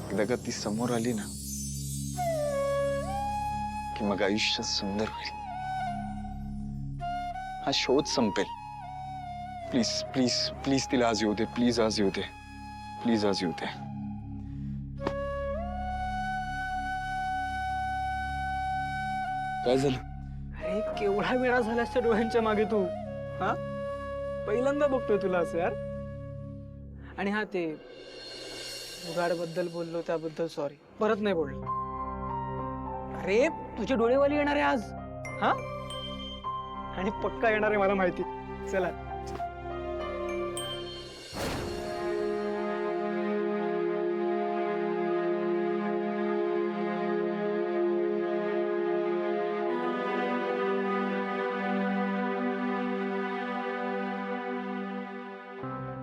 एकदा का ती समोर आली ना की मग आयुष्य सुंदर होईल. हा शोध संपेल. प्लीज प्लीज प्लीज तिला आज येऊ दे. प्लीज आज येऊ दे. प्लीज आज येऊ दे. काय झालं? अरे केवढा वेळा झाला असत्या डोळ्यांच्या मागे तू. हा, पहिल्यांदा बघतोय तुला असं यार. आणि हा ते जुगाड बद्दल बोललो त्याबद्दल सॉरी. परत नाही बोललो. अरे तुझे डोळेवाली येणार आहे आज. हा, आणि पक्का येणार आहे मला माहिती. चला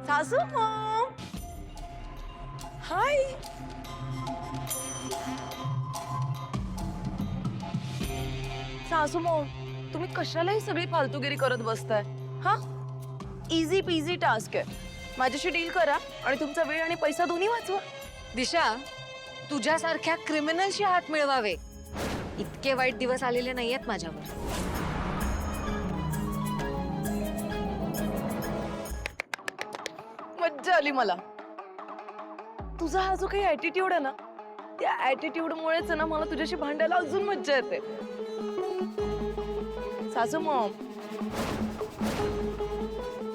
सासू मॉम. हाय. सासू मॉम, तुम्ही कशाला ही सगळी फालतूगिरी करत बसताय? हा, इझी पीझी टास्क आहे. माझ्याशी डील करा आणि तुमचा वेळ आणि पैसा दोन्ही वाचवा. दिशा, तुझ्यासारख्या क्रिमिनलशी हात मिळवावे इतके वाईट दिवस आलेले नाहीयेत माझ्यावर. मज्जा आली मला. तुझा हा जो काही ऍटिट्यूड आहे ना, त्या ऍटिट्यूड मुळेच ना मला तुझ्याशी भांडायला अजून मज्जा येते. सासू मॉम,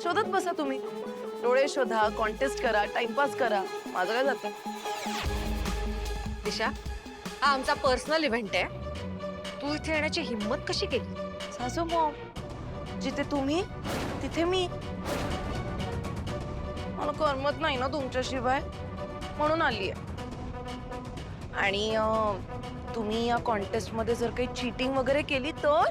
शोधत बसा तुम्ही. डोळे शोधा, कॉन्टेस्ट करा, टाइमपास करा. माझं काय जातं. दिशा, हा आमचा पर्सनल इव्हेंट आहे. तू इथे येण्याची हिंमत कशी केली? सासू मॉम, जिथे तुम्ही तिथे मी. मला करमत नाही ना तुमच्याशिवाय, म्हणून आलीये. आणि तुम्ही या कॉन्टेस्ट मध्ये जर काही चीटिंग वगैरे केली तर,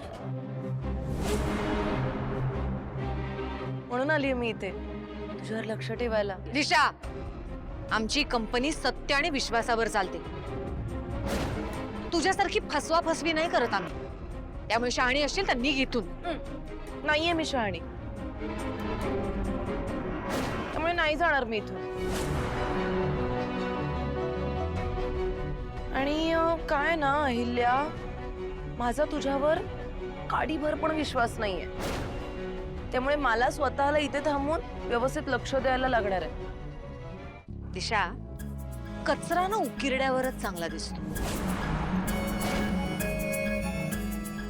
म्हणून आलीये मी इथे तुझ्यावर लक्ष ठेवायला. दिशा, आमची कंपनी सत्य आणि विश्वासावर चालते. तुझ्यासारखी फसवा फसवी नाही करत आम्ही. त्यामुळे शहाणी असशील तर निघ इथून. नाहीये मी शहाणी, त्यामुळे नाही जाणार मी इथून. आणि काय ना अहिल्या, माझा तुझ्यावर काडीभर पण विश्वास नाहीये. त्यामुळे मला स्वतःला इथे थांबून व्यवस्थित लक्ष द्यायला लागणार आहे. दिशा, कचरा ना उकिरड्यावरच चांगला दिसतो.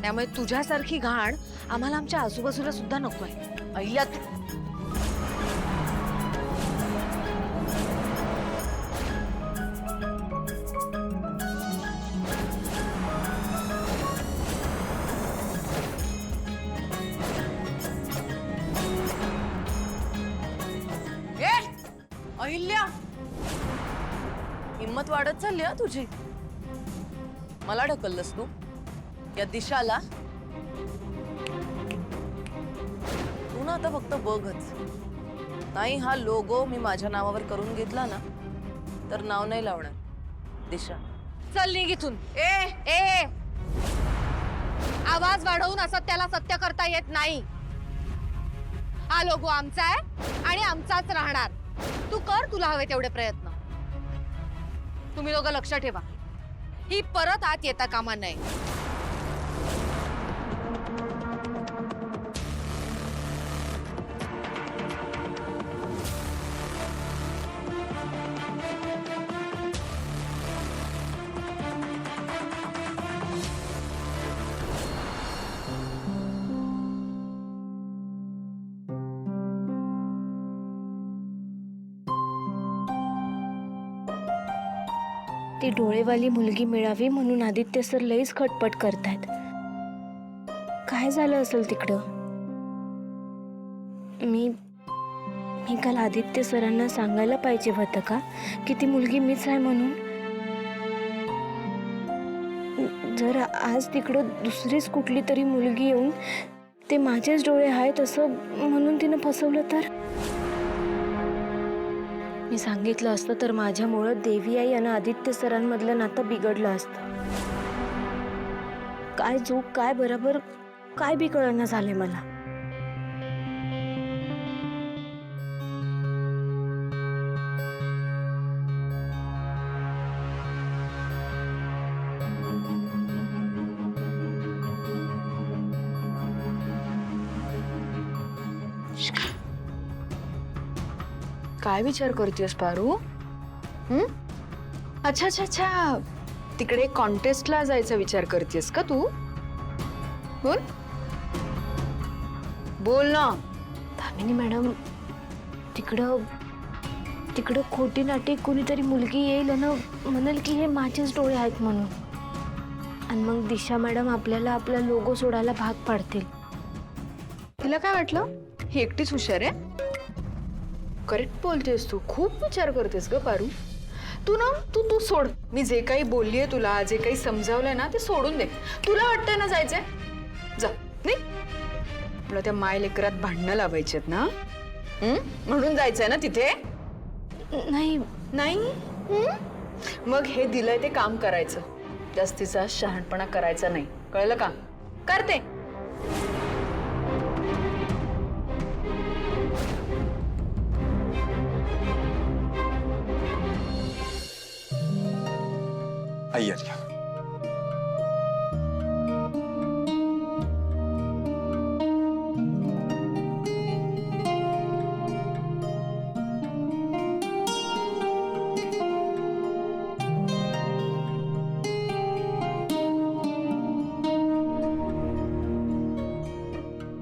त्यामुळे तुझ्यासारखी घाण आम्हाला आमच्या आजूबाजूला सुद्धा नको आहे. अहिल्या, अहिल्या, हिम्मत वाढत चालली हा तुझी. मला ढकललंस तू या दिशाला. तू ना आता फक्त बघच. नाही हा लोगो मी माझ्या नावावर करून घेतला ना, तर नाव नाही लावणार. दिशा, चल निघ इथून. ए आवाज वाढवून असत्याला सत्य करता येत नाही. हा लोगो आमचा आहे आणि आमचाच राहणार. तू कर तुला हवे तेवढे प्रयत्न. तुम्ही लोक लक्ष ठेवा, ही परत आत येता कामा नये. ती डोळेवाली मुलगी मिळावी म्हणून आदित्य सर लईच खटपट करतायत. काय झालं असेल तिकडं? मी काल आदित्य सरांना सांगायला पाहिजे होतं का की ती मुलगी मीच आहे म्हणून. जर आज तिकडं दुसरीच कुठली तरी मुलगी येऊन ते माझेच डोळे आहेत असं म्हणून तिनं फसवलं तर. मी सांगितलं असतं तर माझ्यामुळं देवी आई आणि आदित्य सरांमधलं नातं बिघडलं असतं. काय चूक काय बरोबर काय बी कळना झाले मला. काय विचार करतेस पारू? अच्छा अच्छा अच्छा, तिकडे कॉन्टेस्टला जायचा विचार करतेस का तू? बोल बोल ना. दामिनी मॅडम, तिकडं तिकडं खोटी नाटी कोणीतरी मुलगी येईल आणि म्हणाल की हे माझेच डोळे आहेत म्हणून, आणि मग दिशा मॅडम आपल्याला आपला लोगो सोडायला भाग पाडतील. तिला काय वाटलं ही एकटीच हुशार आहे? करेक्ट बोलतेस तू, खूप विचार करतेस ग पारू. तू ना तू सोड. मी जे काही बोललीये तुला, जे काही समजावलंय ना ते सोडून दे. तुला वाटतंय ना जायचंय, जा नाही. तुला त्या माय लेकरात भांडणं लावायचेत ना, म्हणून जायचंय ना तिथे? नाही नाही. मग हे दिलंय ते काम करायचं, जास्तीचा शहाणपणा करायचा नाही, कळलं का? करते. आइए आइए.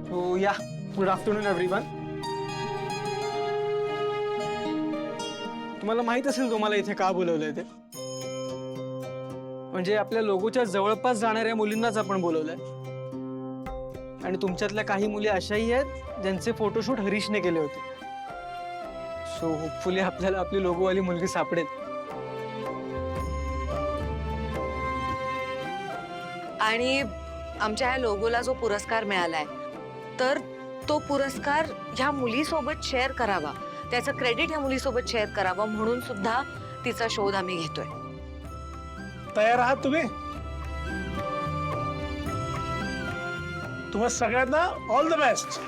So yeah, good afternoon everyone. तुम्हाला माहित असेल तुम्हाला इथे का बोलवलंय ते. म्हणजे आपल्या लोगोच्या जवळपास जाणाऱ्या मुलींनाच आपण बोलवलंय. आणि तुमच्यातल्या काही मुली अशाही आहेत ज्यांचे फोटोशूट हरीशने केले होते. सो होपफुली आपल्याला आपली लोगोवाली मुलगी सापडेल. आणि आमच्या ह्या लोगोला जो पुरस्कार मिळालाय, तर तो पुरस्कार ह्या मुलीसोबत शेअर करावा, त्याचं क्रेडिट ह्या मुलीसोबत शेअर करावा, म्हणून सुद्धा तिचा शोध आम्ही घेतोय. तयार आहात तुम्ही? तुम्हा सगळ्यांना all the best.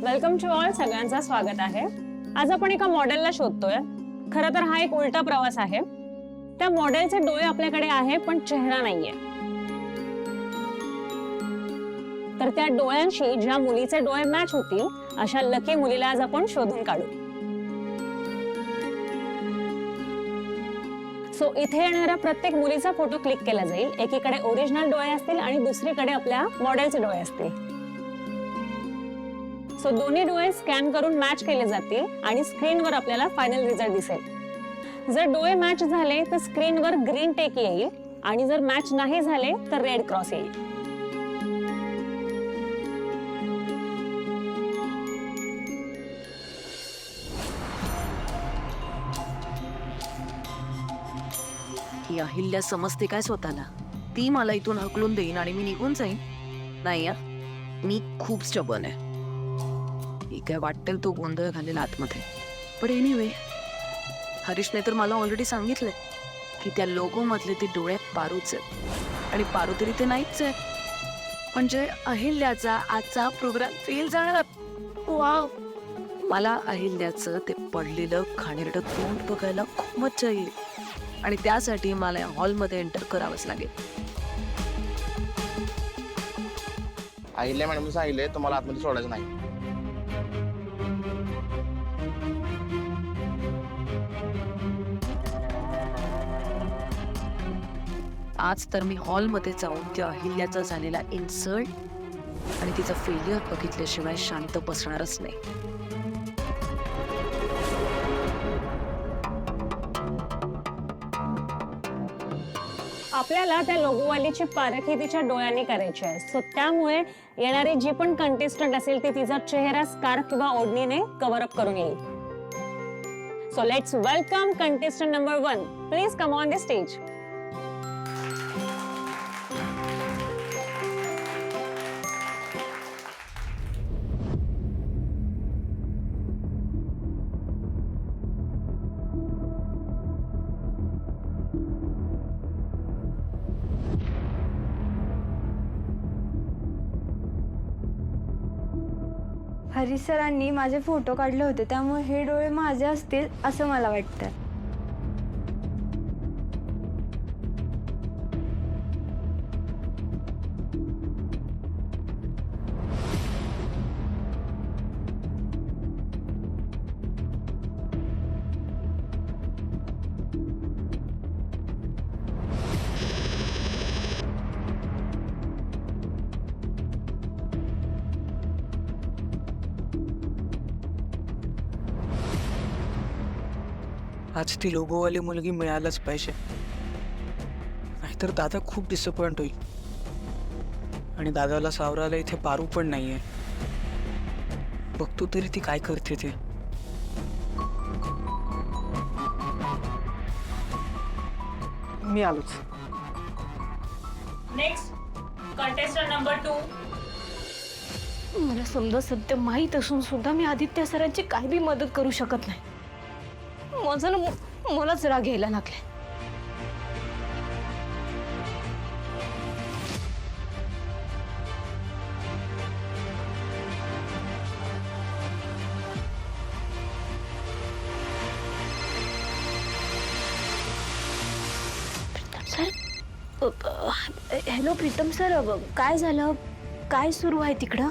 Welcome to all. सगळ्यांचं स्वागत आहे. आज आपण एका मॉडेलला शोधतोय. खरं तर हा एक उलटा प्रवास आहे. त्या मॉडेलचे डोळे आपल्याकडे आहे पण चेहरा नाहीये. तर त्या डोळ्यांशी ज्या मुलीचे डोळे मॅच होतील अशा लकी मुलीला आज आपण शोधून काढू. सो इथे येणाऱ्या प्रत्येक मुलीचा फोटो क्लिक केला जाईल. एकीकडे ओरिजिनल डोळे असतील आणि दुसरीकडे आपल्या मॉडेलचे डोळे असतील. सो दोन्ही डोळे स्कॅन करून मॅच केले जातील आणि स्क्रीनवर आपल्याला फायनल रिझल्ट दिसेल. जर डोळे मॅच झाले तर स्क्रीनवर ग्रीन टेक येईल आणि जर मॅच नाही झाले तर रेड क्रॉस येईल. ही अहिल्या समजते काय स्वतःला? ती मला इथून हकलून देईन आणि मी निघून जाईन? नाही यार, मी खूप स्टबर्न आहे. ही काय वाटेल तो गोंधळ घालेला आतमध्ये. पण एनिवे, हरीशने तर मला ऑलरेडी सांगितलंय की त्या लोगो मधले ते डोळे पारूच आहेत, आणि पारू तरी ते नाहीच आहे. म्हणजे अहिल्याचा आजचा प्रोग्राम फेल जाणार. वाव, मला अहिल्याचं ते पडलेलं घाणेरडं तोंड बघायला खूप मज्जा येईल, आणि त्यासाठी मला या हॉलमध्ये एंटर करावंच लागेल. अहिल्या मॅडम सांगितले तुम्हाला आतमध्ये सोडायचं नाही. आज तर मी हॉलमध्ये जाऊन त्या अहिल्याचा झालेला इन्सल्ट आणि तिचा फेल्युअर बघितल्याशिवाय शांत बसणारच नाही. आपल्याला त्या लोगोवालीची पारखी तिच्या डोळ्यांनी करायची आहे. सो त्यामुळे येणारी जी पण कंटेस्टंट असेल ती तिचा चेहरा स्कार्फ किंवा ओढणीने कव्हर अप करून येईल. So let's welcome contestant number 1. Please come on the stage. Harish सरांनी माझे फोटो काढले होते, त्यामुळे हे डोळे माझे असतील असं मला वाटतं. आज ती लोगोवाली मुलगी मिळायलाच पाहिजे, नाहीतर दादा खूप डिसअपॉइंट होईल. आणि दादाला सावरायला इथे पारू पण नाहीये. बघतो तरी ती काय करते ते. मी आलोच. Next contestant number 2. मला समजा सत्य माहीत असून सुद्धा मी आदित्य सरांची काही बी मदत करू शकत नाही. माझा ना मलाच राग यायला लागलाय. सर, हॅलो प्रीतम सर, काय झालं? काय सुरू आहे तिकडं?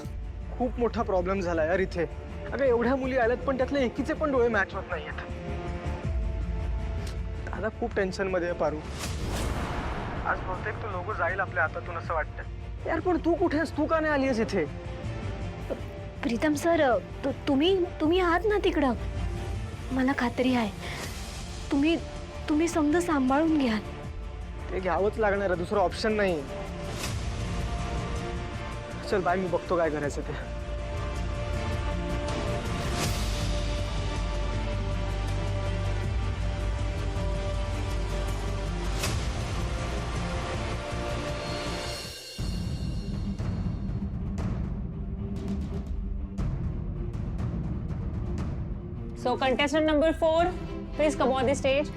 खूप मोठा प्रॉब्लेम झाला यार इथे. अगं एवढ्या मुली आल्यात पण त्यातल्या एकीचे पण डोळे मॅच होत नाहीयेत. दादा खूप टेन्शन मध्ये आहे पारू. आज बहुतेक तो लोगो जाईल आपल्या हातातून असं वाटतं. यार पण तू कुठे आहेस? तू का नाही आलीस इथे? प्रीतम सर, तुम्ही आहात ना तिकडं? मला खात्री आहे तुम्ही समजा सांभाळून घ्या. ते घ्यावंच लागणार आहे, दुसरं ऑप्शन नाही. चल बाय, मी बघतो काय करायचं ते. So contestant number 4, please come on the stage.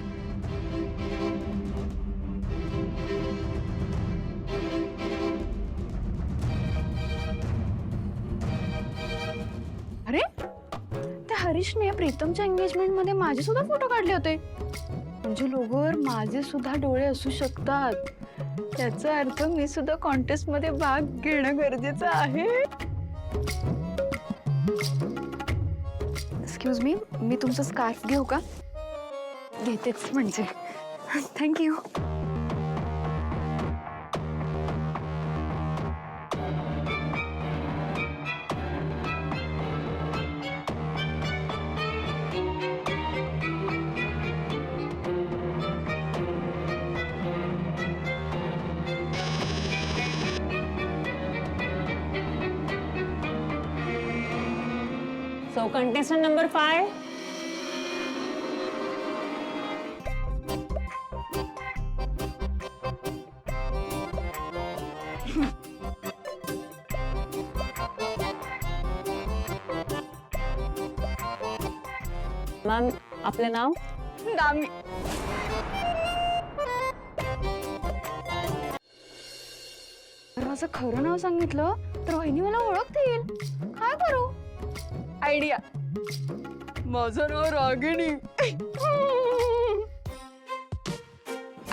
अरे, त्या हरीशने प्रीतमच्या एंगेजमेंट मध्ये माझे सुद्धा फोटो काढले होते. म्हणजे लोगोवर माझे सुद्धा डोळे असू शकतात. त्याचा अर्थ मी सुद्धा कॉन्टेस्ट मध्ये भाग घेणं गरजेचं आहे. एक्सक्यूज मी तुमचं स्कार्फ घेऊ का? घेतेच म्हणजे. Thank you. So contestant number 5. Ma'am, आपलं नाव? दामी. माझं खरं नाव सांगितलं तर वहिनी मला ओळखतील. काय करू? आयडिया. माझं नाव रागिणी.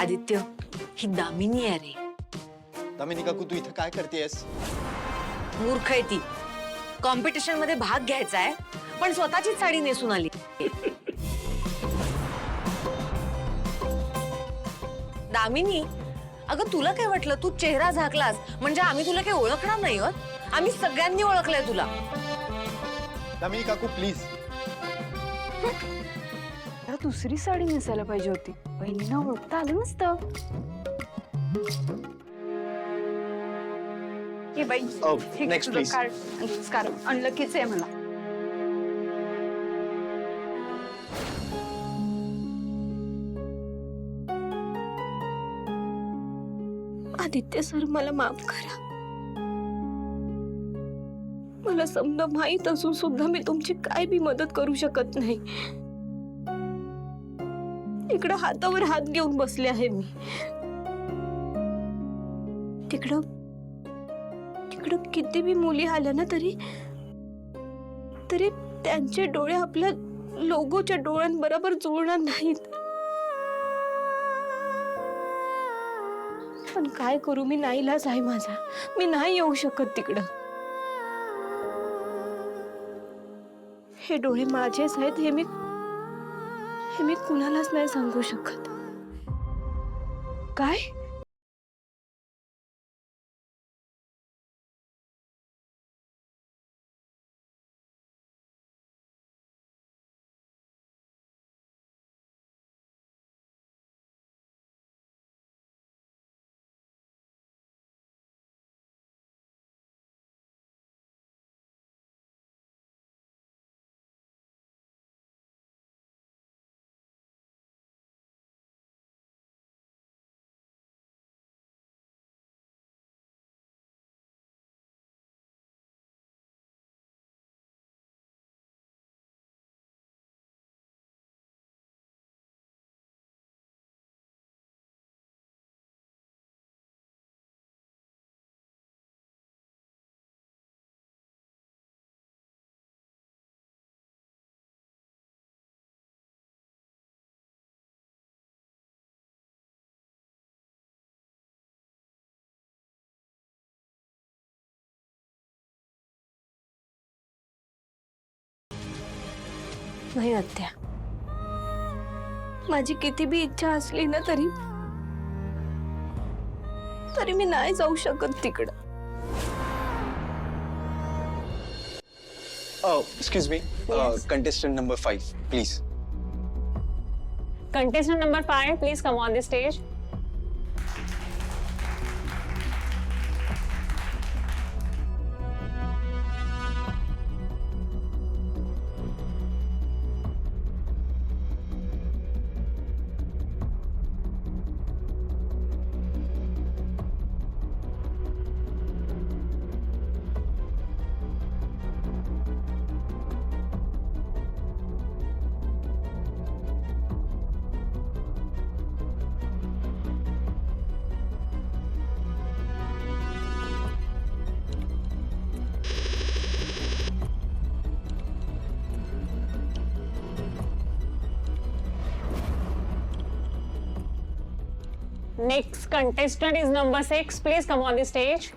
आदित्य, ही दामिनी आहे रे. दामिनी काकू, तू इथं काय करतेस? मूर्ख आहे ती. कॉम्पिटिशन मध्ये भाग घ्यायचा आहे पण स्वतःचीच साडी नेसून आली. दामिनी, अगं तुला काय वाटलं? तू चेहरा झाकलास म्हणजे आम्ही तुला काही ओळखणार नाही आहोत? आम्ही सगळ्यांनी ओळखलंय तुला. दामिनी काकू प्लीज. त्याला दुसरी साडी नेसायला पाहिजे होती. बहिणींना ओळखता आलं नसतं. हे बाई, हे next, तुझं please. स्कार्फ अनलकीच आहे मला. आदित्य सर, मला माफ करा. मला समजा माहित असून सुद्धा मी तुमची काय बी मदत करू शकत नाही. इकडं हातावर हात घेऊन बसले आहे मी. तिकडं किती बी मुली आल्या ना तरी तरी त्यांचे डोळे आपल्या लोगोच्या डोळ्यांबरोबर जुळणार नाहीत. पण काय करू, मी नाईलाज आहे माझा. मी नाही येऊ शकत तिकडं. हे डोळे माझेच आहेत हे मी कुणालाच नाही सांगू शकत. काय? नाही आत्या, माझी किती बी इच्छा असली ना तरी मी नाही जाऊ शकत तिकडं. Excuse me, contestant number 5, please. Contestant number 5, please come on the stage. Next contestant is number 6. Please come on the stage.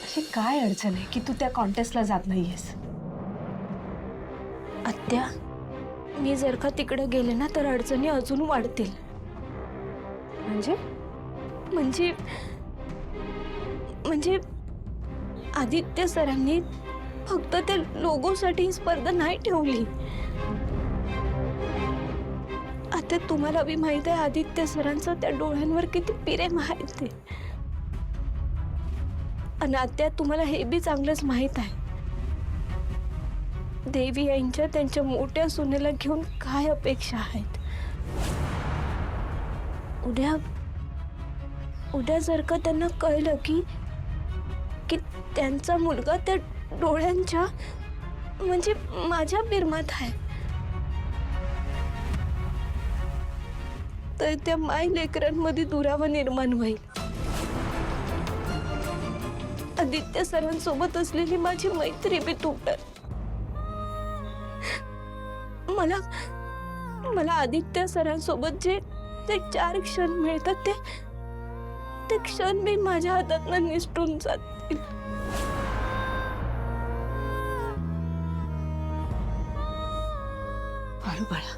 अशी काय अडचण आहे की तू त्या कॉन्टेस्टला जात नाहीयेस? आत्या, मी जर का तिकडे गेले ना तर अडचणी अजून वाढतील. म्हणजे म्हणजे म्हणजे आदित्य सरांनी फक्त त्या लोगोसाठी स्पर्धा नाही ठेवली. आता तुम्हाला बी माहित आहे आदित्य सरांचं त्या डोळ्यांवर किती प्रेम आहे ते. आणि आत्या, तुम्हाला हे बी चांगलंच माहित आहे देवी यांच्या त्यांच्या मोठ्या सुनेला घेऊन काय अपेक्षा आहेत. उद्या जर का त्यांना कळलं की त्यांचा मुलगा त्या डोळ्यांच्या म्हणजे माझ्या प्रेमात आहे तर त्या माय लेकरांमध्ये दुरावा निर्माण होईल. आदित्य सरांसोबत असलेली माझी मैत्री बी तुटल. मला आदित्य सरांसोबत जे ते 4 क्षण मिळतात ते क्षण बी माझ्या हातातून निसटून जातील. अरे बाळा,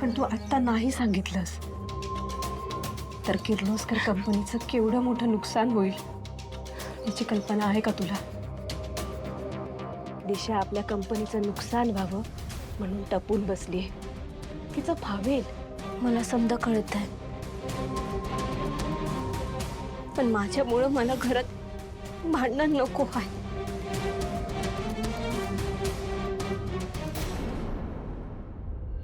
पण तू आत्ता नाही सांगितलंस तर किर्लोस्कर कंपनीचं केवढं मोठं नुकसान होईल याची कल्पना आहे का तुला? दिशा आपल्या कंपनीचं नुकसान व्हावं म्हणून टपून बसलीये. तिचं भावेल मला समजा कळत आहे, पण माझ्यामुळं मला घरात भांडण नको आहे.